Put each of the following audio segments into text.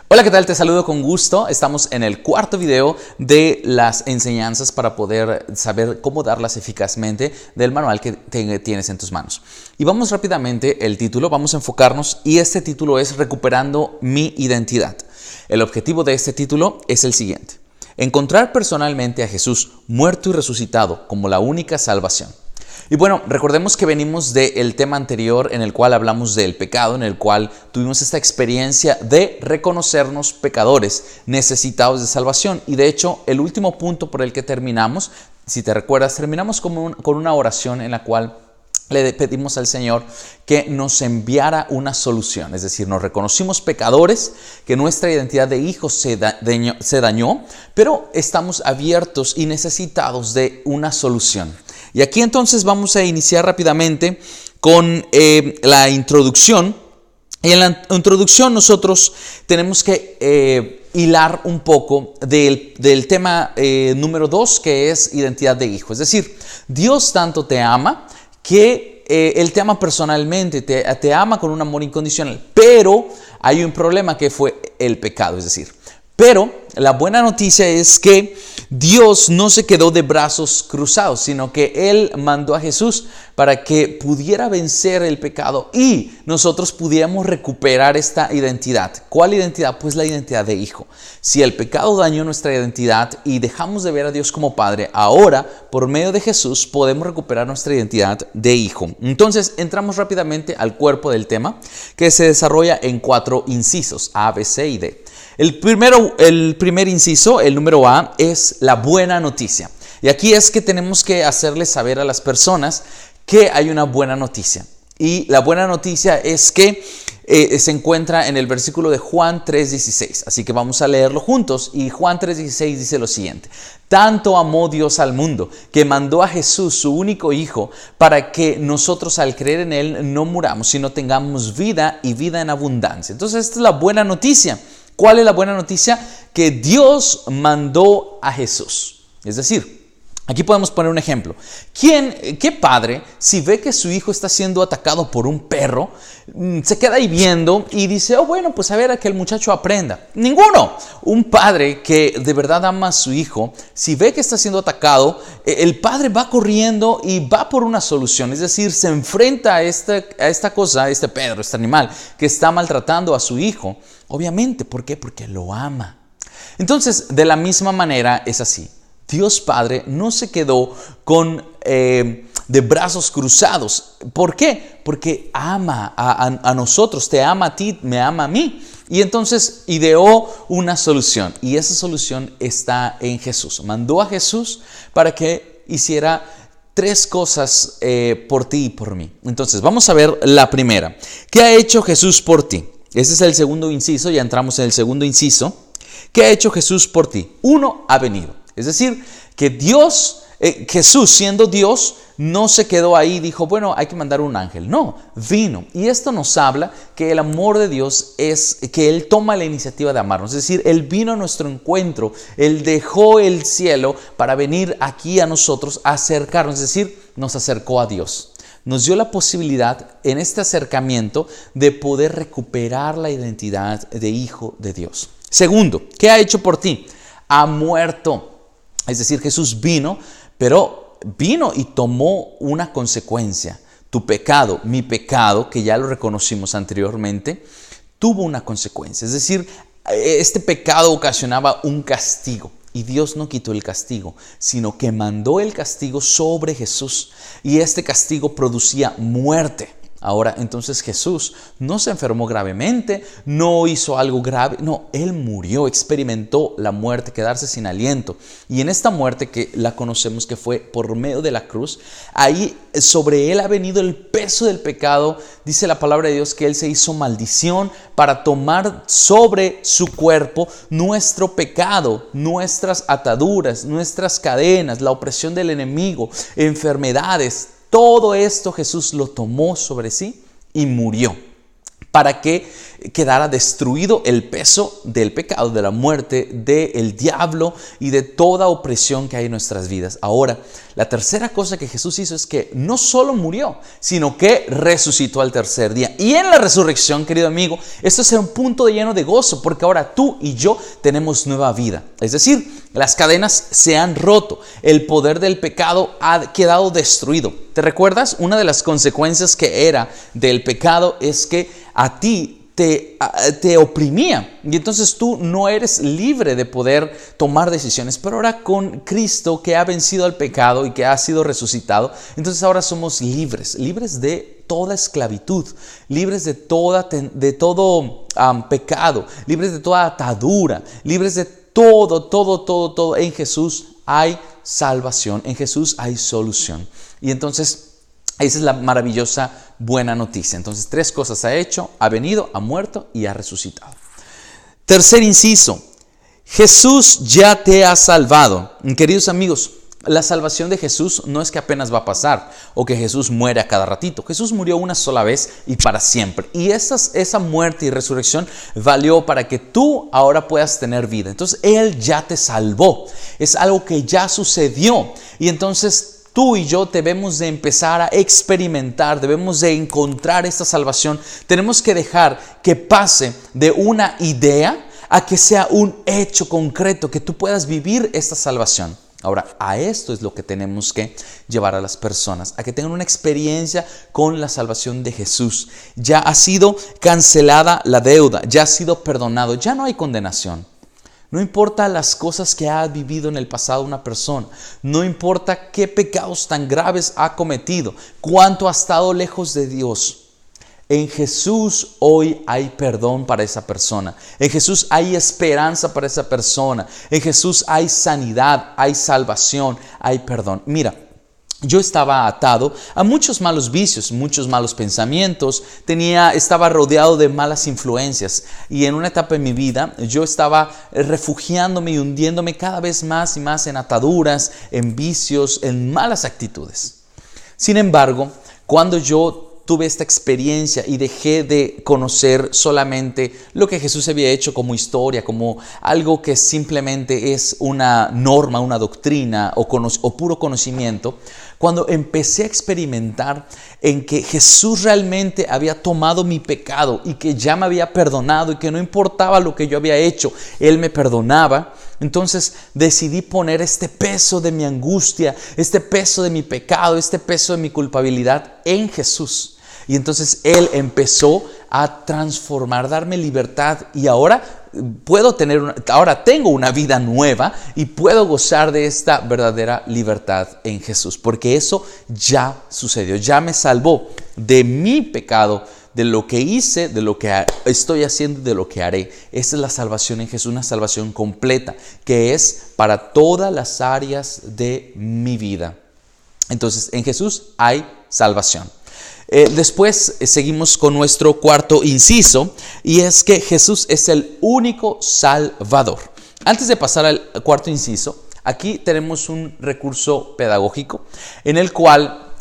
Hola, ¿qué tal? Te saludo con gusto. Estamos en el cuarto video de las enseñanzas para poder saber cómo darlas eficazmente del manual que tienes en tus manos. Y vamos rápidamente el título, vamos a enfocarnos y este título es Recuperando mi identidad. El objetivo de este título es el siguiente: encontrar personalmente a Jesús muerto y resucitado como la única salvación. Y bueno, recordemos que venimos del tema anterior en el cual hablamos del pecado, en el cual tuvimos esta experiencia de reconocernos pecadores necesitados de salvación. Y de hecho, el último punto por el que terminamos, si te recuerdas, terminamos con una oración en la cual le pedimos al Señor que nos enviara una solución. Es decir, nos reconocimos pecadores, que nuestra identidad de hijos se dañó, pero estamos abiertos y necesitados de una solución. Y aquí entonces vamos a iniciar rápidamente con la introducción. Y en la introducción nosotros tenemos que hilar un poco del tema número 2, que es identidad de hijo. Es decir, Dios tanto te ama que Él te ama personalmente, te ama con un amor incondicional. Pero hay un problema que fue el pecado, es decir. Pero la buena noticia es que Dios no se quedó de brazos cruzados, sino que Él mandó a Jesús para que pudiera vencer el pecado y nosotros pudiéramos recuperar esta identidad. ¿Cuál identidad? Pues la identidad de hijo. Si el pecado dañó nuestra identidad y dejamos de ver a Dios como Padre, ahora por medio de Jesús podemos recuperar nuestra identidad de hijo. Entonces entramos rápidamente al cuerpo del tema, que se desarrolla en 4 incisos: A, B, C y D. El primer inciso, el número A, es la buena noticia. Y aquí es que tenemos que hacerles saber a las personas que hay una buena noticia. Y la buena noticia es que se encuentra en el versículo de Juan 3:16. Así que vamos a leerlo juntos. Y Juan 3:16 dice lo siguiente: tanto amó Dios al mundo que mandó a Jesús, su único Hijo, para que nosotros al creer en Él no muramos, sino tengamos vida y vida en abundancia. Entonces esta es la buena noticia. ¿Cuál es la buena noticia? Que Dios mandó a Jesús. Es decir, aquí podemos poner un ejemplo. ¿Qué padre, si ve que su hijo está siendo atacado por un perro, se queda ahí viendo y dice, bueno, pues a ver a que el muchacho aprenda? Ninguno. Un padre que de verdad ama a su hijo, si ve que está siendo atacado, el padre va corriendo y va por una solución. Es decir, se enfrenta a esta cosa, a este perro, este animal que está maltratando a su hijo. Obviamente, ¿por qué? Porque lo ama. Entonces, de la misma manera es así. Dios Padre no se quedó de brazos cruzados. ¿Por qué? Porque ama a nosotros, te ama a ti, me ama a mí. Y entonces ideó una solución. Y esa solución está en Jesús. Mandó a Jesús para que hiciera 3 cosas por ti y por mí. Entonces, vamos a ver la primera. ¿Qué ha hecho Jesús por ti? Ese es el segundo inciso, ya entramos en el segundo inciso. ¿Qué ha hecho Jesús por ti? 1, ha venido. Es decir, que Jesús siendo Dios, no se quedó ahí y dijo, bueno, hay que mandar un ángel. No, vino. Y esto nos habla que el amor de Dios es que Él toma la iniciativa de amarnos. Es decir, Él vino a nuestro encuentro. Él dejó el cielo para venir aquí a nosotros, a acercarnos. Es decir, nos acercó a Dios. Nos dio la posibilidad en este acercamiento de poder recuperar la identidad de hijo de Dios. Segundo, ¿qué ha hecho por ti? Ha muerto. Es decir, Jesús vino, pero vino y tomó una consecuencia. Tu pecado, mi pecado, que ya lo reconocimos anteriormente, tuvo una consecuencia. Es decir, este pecado ocasionaba un castigo. Y Dios no quitó el castigo, sino que mandó el castigo sobre Jesús. Y este castigo producía muerte. Ahora, entonces Jesús no se enfermó gravemente, no hizo algo grave, no, Él murió, experimentó la muerte, quedarse sin aliento. Y en esta muerte que la conocemos que fue por medio de la cruz, ahí sobre Él ha venido el peso del pecado. Dice la palabra de Dios que Él se hizo maldición para tomar sobre su cuerpo nuestro pecado, nuestras ataduras, nuestras cadenas, la opresión del enemigo, enfermedades. Todo esto Jesús lo tomó sobre sí y murió para que quedara destruido el peso del pecado, de la muerte, del diablo y de toda opresión que hay en nuestras vidas. Ahora, la tercera cosa que Jesús hizo es que no solo murió, sino que resucitó al tercer día. Y en la resurrección, querido amigo, esto es un punto lleno de gozo, porque ahora tú y yo tenemos nueva vida. Es decir, las cadenas se han roto, el poder del pecado ha quedado destruido. ¿Te recuerdas? Una de las consecuencias que era del pecado es que a ti te oprimía y entonces tú no eres libre de poder tomar decisiones. Pero ahora con Cristo, que ha vencido al pecado y que ha sido resucitado, entonces ahora somos libres de toda esclavitud, libres de todo pecado, libres de toda atadura, libres de todo. En Jesús hay salvación, en Jesús hay solución. Y entonces esa es la maravillosa buena noticia. Entonces 3 cosas ha hecho: ha venido, ha muerto y ha resucitado. Tercer inciso: Jesús ya te ha salvado. Queridos amigos, la salvación de Jesús no es que apenas va a pasar o que Jesús muere a cada ratito. Jesús murió una sola vez y para siempre. Y esa muerte y resurrección valió para que tú ahora puedas tener vida. Entonces Él ya te salvó. Es algo que ya sucedió. Y entonces tú y yo debemos de empezar a experimentar, debemos de encontrar esta salvación. Tenemos que dejar que pase de una idea a que sea un hecho concreto, que tú puedas vivir esta salvación. Ahora, a esto es lo que tenemos que llevar a las personas, a que tengan una experiencia con la salvación de Jesús. Ya ha sido cancelada la deuda, ya ha sido perdonado, ya no hay condenación. No importa las cosas que ha vivido en el pasado una persona, no importa qué pecados tan graves ha cometido, cuánto ha estado lejos de Dios. En Jesús hoy hay perdón para esa persona. En Jesús hay esperanza para esa persona. En Jesús hay sanidad, hay salvación, hay perdón. Mira, yo estaba atado a muchos malos vicios, muchos malos pensamientos, estaba rodeado de malas influencias y en una etapa de mi vida yo estaba refugiándome y hundiéndome cada vez más y más en ataduras, en vicios, en malas actitudes. Sin embargo, cuando yo tuve esta experiencia y dejé de conocer solamente lo que Jesús había hecho como historia, como algo que simplemente es una norma, una doctrina o puro conocimiento, cuando empecé a experimentar en que Jesús realmente había tomado mi pecado y que ya me había perdonado y que no importaba lo que yo había hecho, Él me perdonaba. Entonces decidí poner este peso de mi angustia, este peso de mi pecado, este peso de mi culpabilidad en Jesús. Y entonces Él empezó a transformar, darme libertad y ahora tengo una vida nueva y puedo gozar de esta verdadera libertad en Jesús. Porque eso ya sucedió, ya me salvó de mi pecado, de lo que hice, de lo que estoy haciendo, de lo que haré. Esta es la salvación en Jesús, una salvación completa que es para todas las áreas de mi vida. Entonces en Jesús hay salvación. Después seguimos con nuestro cuarto inciso y es que Jesús es el único Salvador. Antes de pasar al cuarto inciso, aquí tenemos un recurso pedagógico en el cual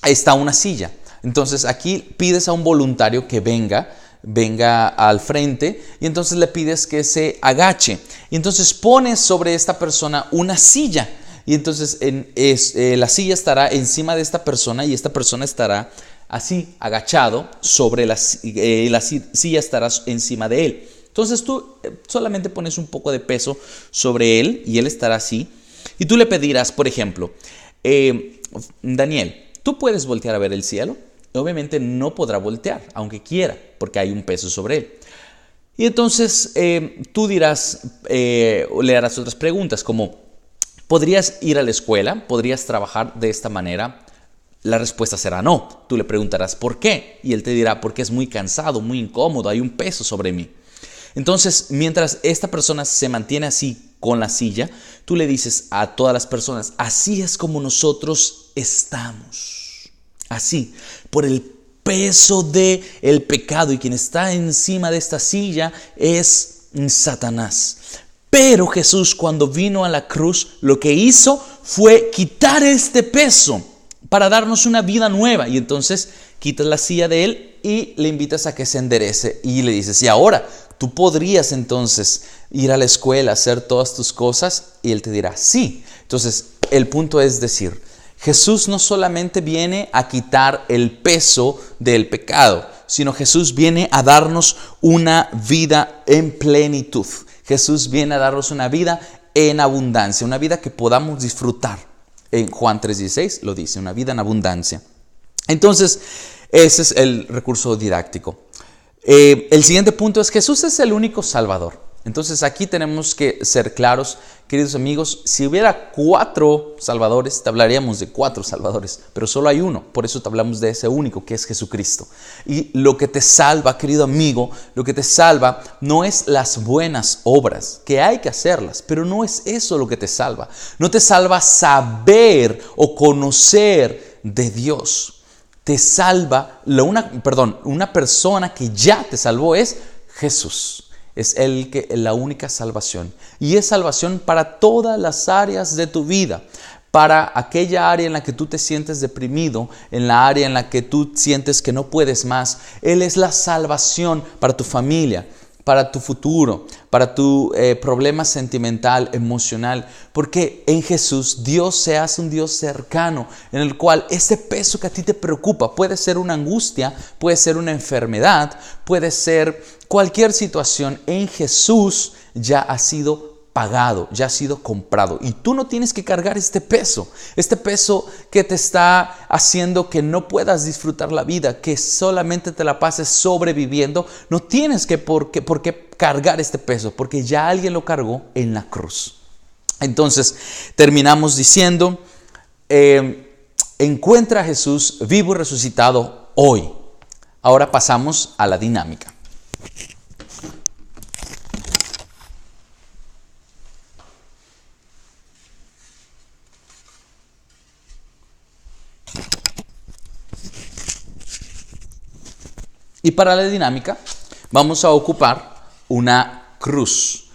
está una silla. Entonces aquí pides a un voluntario que venga al frente y entonces le pides que se agache. Y entonces pones sobre esta persona una silla. Y entonces la silla estará encima de esta persona y esta persona estará así agachado sobre la silla estará encima de él. Entonces tú solamente pones un poco de peso sobre él y él estará así. Y tú le pedirás, por ejemplo, Daniel, ¿tú puedes voltear a ver el cielo? Obviamente no podrá voltear, aunque quiera, porque hay un peso sobre él. Y entonces tú dirás, le harás otras preguntas como, ¿podrías ir a la escuela? ¿Podrías trabajar de esta manera? La respuesta será no. Tú le preguntarás ¿por qué? Y él te dirá porque es muy cansado, muy incómodo, hay un peso sobre mí. Entonces, mientras esta persona se mantiene así con la silla, tú le dices a todas las personas, así es como nosotros estamos. Así, por el peso del pecado y quien está encima de esta silla es Satanás. Pero Jesús, cuando vino a la cruz, lo que hizo fue quitar este peso para darnos una vida nueva. Y entonces quitas la silla de él y le invitas a que se enderece y le dices, y ahora tú podrías entonces ir a la escuela, hacer todas tus cosas, y él te dirá, sí. Entonces el punto es decir, Jesús no solamente viene a quitar el peso del pecado, sino Jesús viene a darnos una vida en plenitud. Jesús viene a darnos una vida en abundancia, una vida que podamos disfrutar. En Juan 3:16 lo dice, una vida en abundancia. Entonces, ese es el recurso didáctico. El siguiente punto es: Jesús es el único Salvador. Entonces aquí tenemos que ser claros, queridos amigos. Si hubiera 4 salvadores, te hablaríamos de 4 salvadores, pero solo hay uno. Por eso te hablamos de ese único, que es Jesucristo. Y lo que te salva, querido amigo, lo que te salva no es las buenas obras, que hay que hacerlas, pero no es eso lo que te salva. No te salva saber o conocer de Dios. Te salva, una persona que ya te salvó es Jesús. Es la única salvación. Y es salvación para todas las áreas de tu vida. Para aquella área en la que tú te sientes deprimido, en la área en la que tú sientes que no puedes más. Él es la salvación para tu familia, para tu futuro, para tu problema sentimental, emocional. Porque en Jesús Dios se hace un Dios cercano, en el cual ese peso que a ti te preocupa puede ser una angustia, puede ser una enfermedad, puede ser cualquier situación. En Jesús ya ha sido pagado, ya ha sido comprado, y tú no tienes que cargar este peso que te está haciendo que no puedas disfrutar la vida, que solamente te la pases sobreviviendo. No tienes por qué cargar este peso, porque ya alguien lo cargó en la cruz. Entonces terminamos diciendo, encuentra a Jesús vivo y resucitado hoy. Ahora pasamos a la dinámica. Y para la dinámica vamos a ocupar una cruz.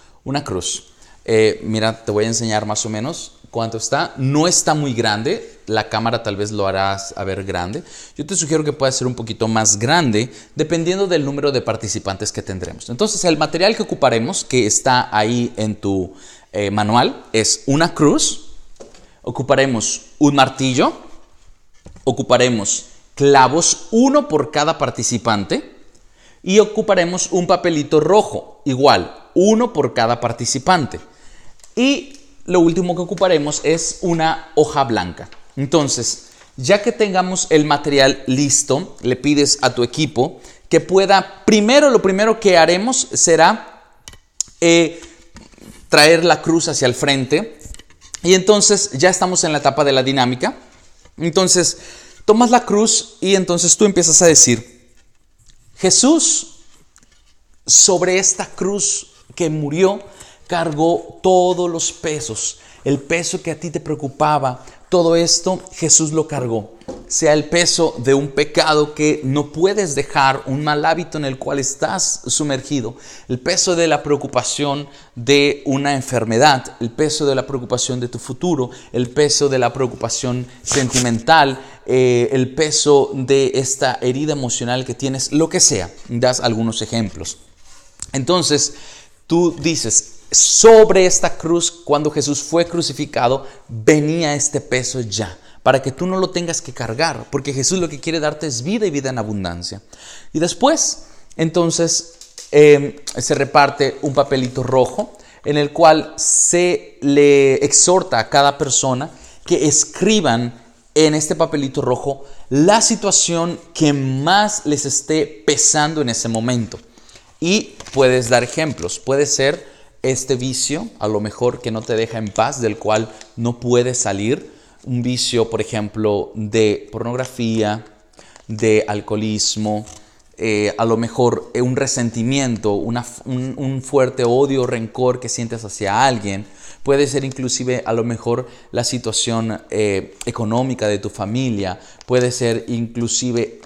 Mira, te voy a enseñar más o menos cuánto está. No está muy grande. La cámara tal vez lo harás a ver grande. Yo te sugiero que pueda ser un poquito más grande dependiendo del número de participantes que tendremos. Entonces el material que ocuparemos, que está ahí en tu manual, es una cruz. Ocuparemos un martillo. Ocuparemos clavos, 1 por cada participante, y ocuparemos un papelito rojo, igual, 1 por cada participante. Y lo último que ocuparemos es una hoja blanca. Entonces, ya que tengamos el material listo, le pides a tu equipo que pueda, lo primero que haremos será traer la cruz hacia el frente, y entonces ya estamos en la etapa de la dinámica. Entonces, tomas la cruz y entonces tú empiezas a decir: Jesús, sobre esta cruz que murió, cargó todos los pesos. El peso que a ti te preocupaba, todo esto Jesús lo cargó. Sea el peso de un pecado que no puedes dejar, un mal hábito en el cual estás sumergido, el peso de la preocupación de una enfermedad, el peso de la preocupación de tu futuro, el peso de la preocupación sentimental, el peso de esta herida emocional que tienes, lo que sea. Das algunos ejemplos. Entonces tú dices: sobre esta cruz, cuando Jesús fue crucificado, venía este peso ya, para que tú no lo tengas que cargar, porque Jesús lo que quiere darte es vida, y vida en abundancia. Y después, entonces, se reparte un papelito rojo, en el cual se le exhorta a cada persona que escriban en este papelito rojo la situación que más les esté pesando en ese momento. Y puedes dar ejemplos. Puede ser este vicio, a lo mejor, que no te deja en paz, del cual no puedes salir. Un vicio, por ejemplo, de pornografía, de alcoholismo, a lo mejor un resentimiento, un fuerte odio o rencor que sientes hacia alguien. Puede ser inclusive a lo mejor la situación económica de tu familia. Puede ser inclusive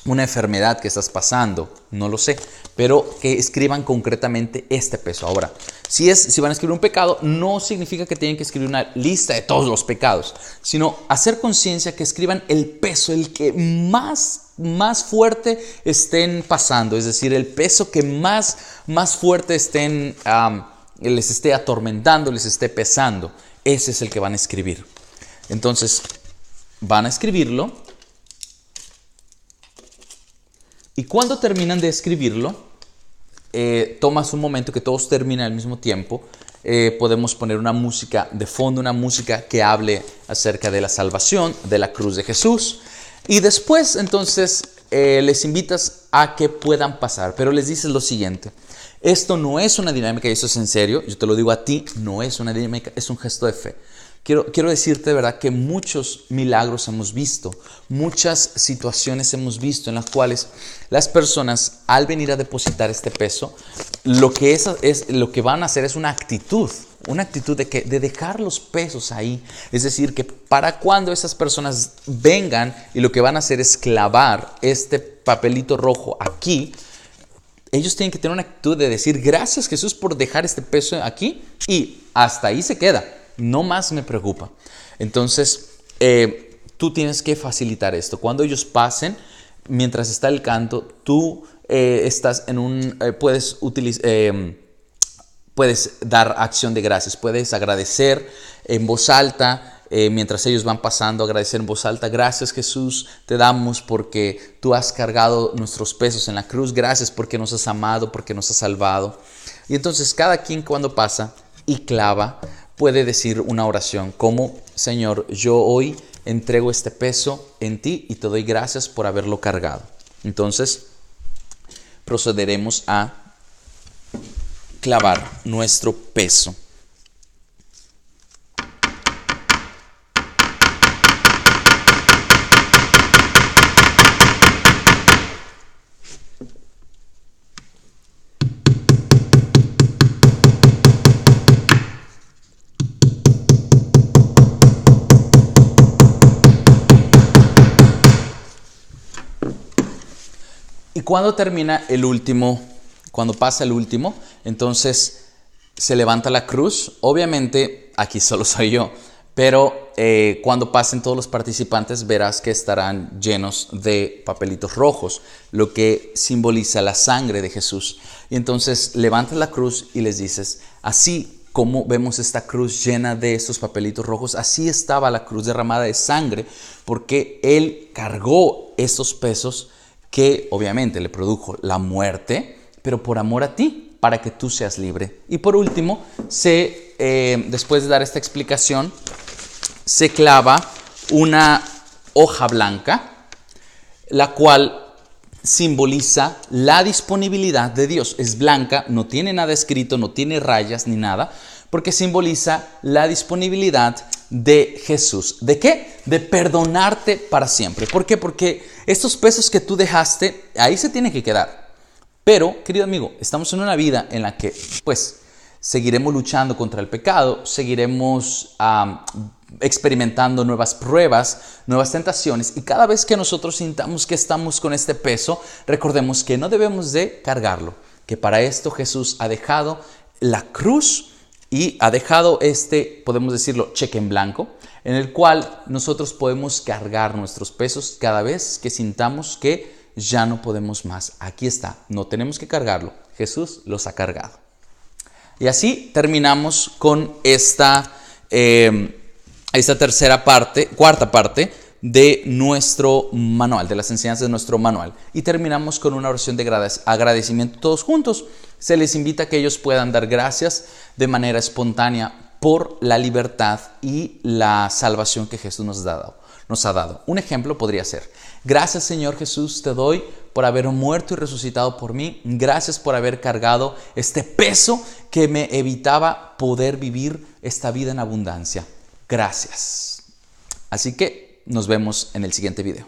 una enfermedad que estás pasando, no lo sé, pero que escriban concretamente este peso. Ahora, si van a escribir un pecado, no significa que tienen que escribir una lista de todos los pecados, sino hacer conciencia que escriban el peso, el que más fuerte estén pasando, es decir, el peso que más fuerte les esté atormentando, les esté pesando. Ese es el que van a escribir. Entonces, van a escribirlo. Y cuando terminan de escribirlo, tomas un momento que todos terminan al mismo tiempo. Podemos poner una música de fondo, una música que hable acerca de la salvación, de la cruz de Jesús. Y después, entonces, les invitas a que puedan pasar. Pero les dices lo siguiente. Esto no es una dinámica, y eso es en serio. Yo te lo digo a ti, no es una dinámica, es un gesto de fe. Quiero decirte de verdad que muchos milagros hemos visto, muchas situaciones hemos visto en las cuales las personas al venir a depositar este peso, lo que van a hacer es una actitud de dejar los pesos ahí. Es decir, que para cuando esas personas vengan y lo que van a hacer es clavar este papelito rojo aquí, ellos tienen que tener una actitud de decir gracias Jesús por dejar este peso aquí y hasta ahí se queda. No más me preocupa. Entonces, tú tienes que facilitar esto. Cuando ellos pasen, mientras está el canto, tú estás en puedes dar acción de gracias. Puedes agradecer en voz alta, mientras ellos van pasando, agradecer en voz alta. Gracias Jesús, te damos porque tú has cargado nuestros pesos en la cruz. Gracias porque nos has amado, porque nos has salvado. Y entonces cada quien cuando pasa y clava, puede decir una oración como: Señor, yo hoy entrego este peso en ti y te doy gracias por haberlo cargado. Entonces, procederemos a clavar nuestro peso. Y cuando pasa el último, entonces se levanta la cruz. Obviamente, aquí solo soy yo, pero cuando pasen todos los participantes verás que estarán llenos de papelitos rojos, lo que simboliza la sangre de Jesús. Y entonces levantas la cruz y les dices, así como vemos esta cruz llena de estos papelitos rojos, así estaba la cruz derramada de sangre, porque Él cargó estos pesos que obviamente le produjo la muerte, pero por amor a ti, para que tú seas libre. Y por último, después de dar esta explicación, se clava una hoja blanca, la cual simboliza la disponibilidad de Dios. Es blanca, no tiene nada escrito, no tiene rayas ni nada, porque simboliza la disponibilidad de Jesús. ¿De qué? De perdonarte para siempre. ¿Por qué? Porque estos pesos que tú dejaste, ahí se tienen que quedar. Pero, querido amigo, estamos en una vida en la que, pues, seguiremos luchando contra el pecado, seguiremos experimentando nuevas pruebas, nuevas tentaciones, y cada vez que nosotros sintamos que estamos con este peso, recordemos que no debemos de cargarlo, que para esto Jesús ha dejado la cruz y ha dejado podemos decirlo, cheque en blanco, en el cual nosotros podemos cargar nuestros pesos cada vez que sintamos que ya no podemos más. Aquí está, no tenemos que cargarlo, Jesús los ha cargado. Y así terminamos con esta cuarta parte de nuestro manual, de las enseñanzas de nuestro manual. Y terminamos con una oración de agradecimiento todos juntos. Se les invita a que ellos puedan dar gracias de manera espontánea por la libertad y la salvación que Jesús nos ha dado. Un ejemplo podría ser: gracias Señor Jesús, te doy por haber muerto y resucitado por mí. Gracias por haber cargado este peso que me evitaba poder vivir esta vida en abundancia. Gracias. Así que nos vemos en el siguiente video.